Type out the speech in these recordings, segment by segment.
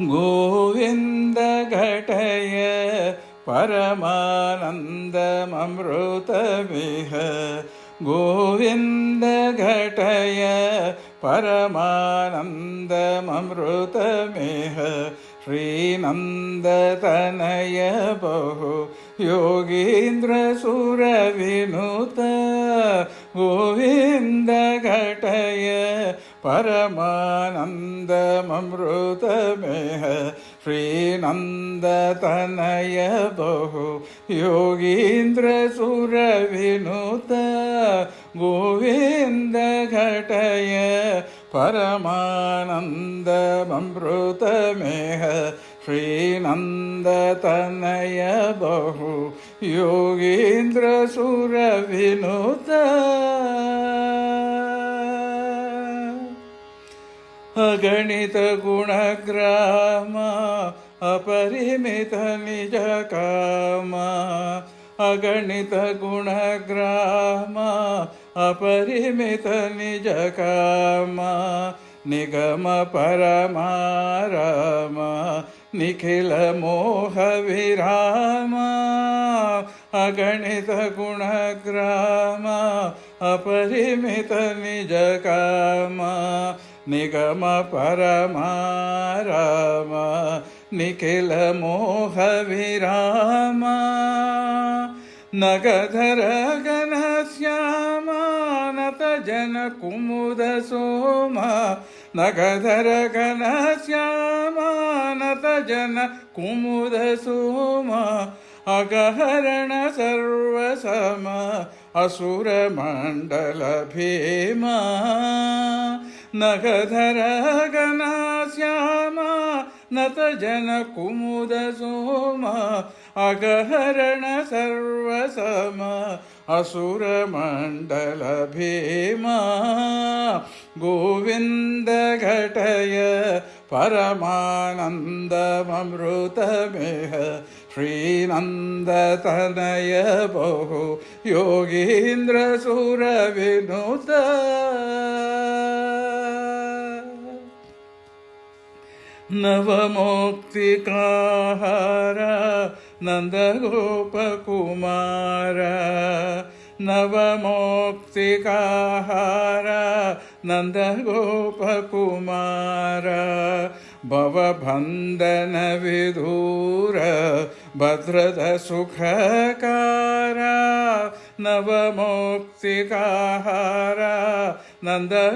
गोविन्द घटय परमानन्दममृतमिह गोविन्द घटय परमानन्दममृतमिह श्रीनन्दतनय बहु योगीन्द्रसुरविनुत गोविन्द घटय परमानन्दममृतमिह श्रीनन्दतनय बहु योगीन्द्रसुरविनुत गोविन्द घटय परमानन्दममृतमिह श्रीनन्दतनय बहु योगीन्द्रसुरविनुत अगणित गुणग्राम अपरिमित निज काम अगणित गुणग्राम अपरिमित निज काम निगम परमाराम निखिल मोह विराम अगणित गुणग्राम अपरिमित निज काम निगम परमाराम निखिल मोह विराम नगधर घनश्याम नत जन कुमुद सोम नगधर घनश्याम नत जन कुमुद सोम अगहरण सर्वसम असुर मंडल भीमा नगधर घनश्याम नत जन कुमुद सोम अगहरण सर्वसम असुर मंडल भीमा गोविन्द घटय परमानन्दममृतमिह श्रीनन्दतनय बहु योगीन्द्रसुरविनुत नवमोक्तिकाहार नन्दगोपकुमार नवमोक्तिकाहार नन्दगोपकुमार भवबन्धन विदूर भद्रद सुखकार नवमोक्तिकाहार नन्दगोपकुमार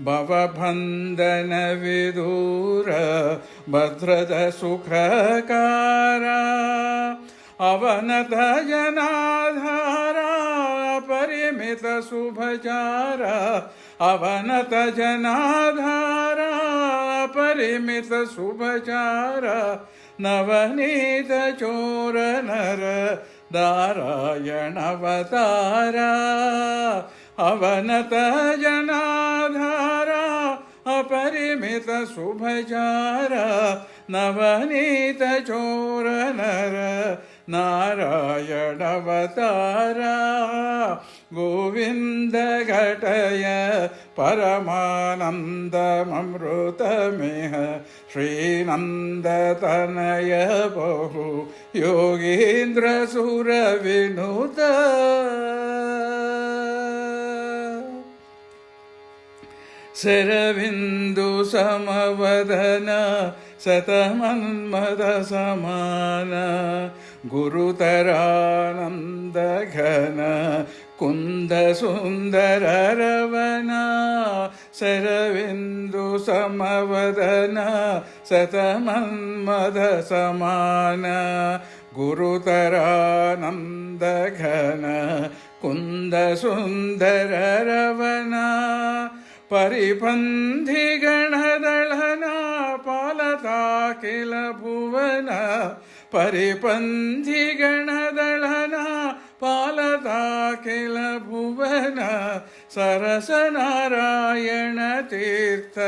भवबन्धन विदूर भद्रद सुखकार अवनत जनाधार परिमित शुभचार अवनत जनाधार परिमित शुभचार नवनीत चोर नर नारायण अवतार अवनत जनाधार अपरिमित शुभचार नवनीत चोर नर नारायण अवतार गोविन्द घटय परमानन्दममृतमिह श्रीनन्दतनय बहु योगीन्द्रसुरविनुत शरविन्दु समवदन शतमन्मद समान गुरुतरानन्द घन कुन्द सुन्दर रवन शरविन्दु समवदन शतमन्मद समान गुरुतरानन्द घन कुन्द सुन्दर रवन परिपन्थी गणदळना पालता किल भुवन परिपन्थी गणदळना पालता किल भुवन सरस नारायण तीर्थ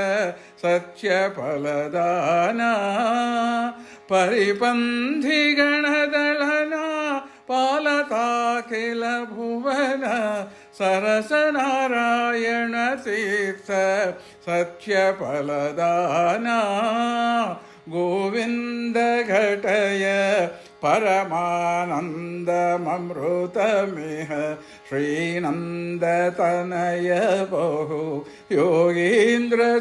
सत्य फलदाना परिपन्थी गणदळना पालता किल भुवन सरसनारायण तीर्थ सत्यफलदाना गोविन्द घटय परमानन्दममृतमिह श्रीनन्दतनय बहु योगीन्द्रसुरविनुत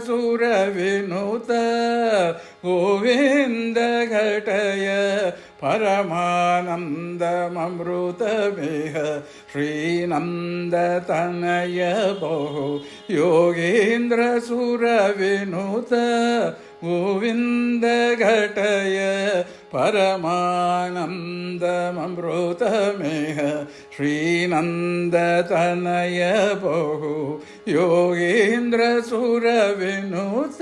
गोविन्द घटय परमानन्दममृतमिह श्रीनन्दतनय बहु योगीन्द्रसुरविनुत गोविन्द घटय परमानन्दममृतमिह श्रीनन्दतनय बहु योगीन्द्रसुरविनुत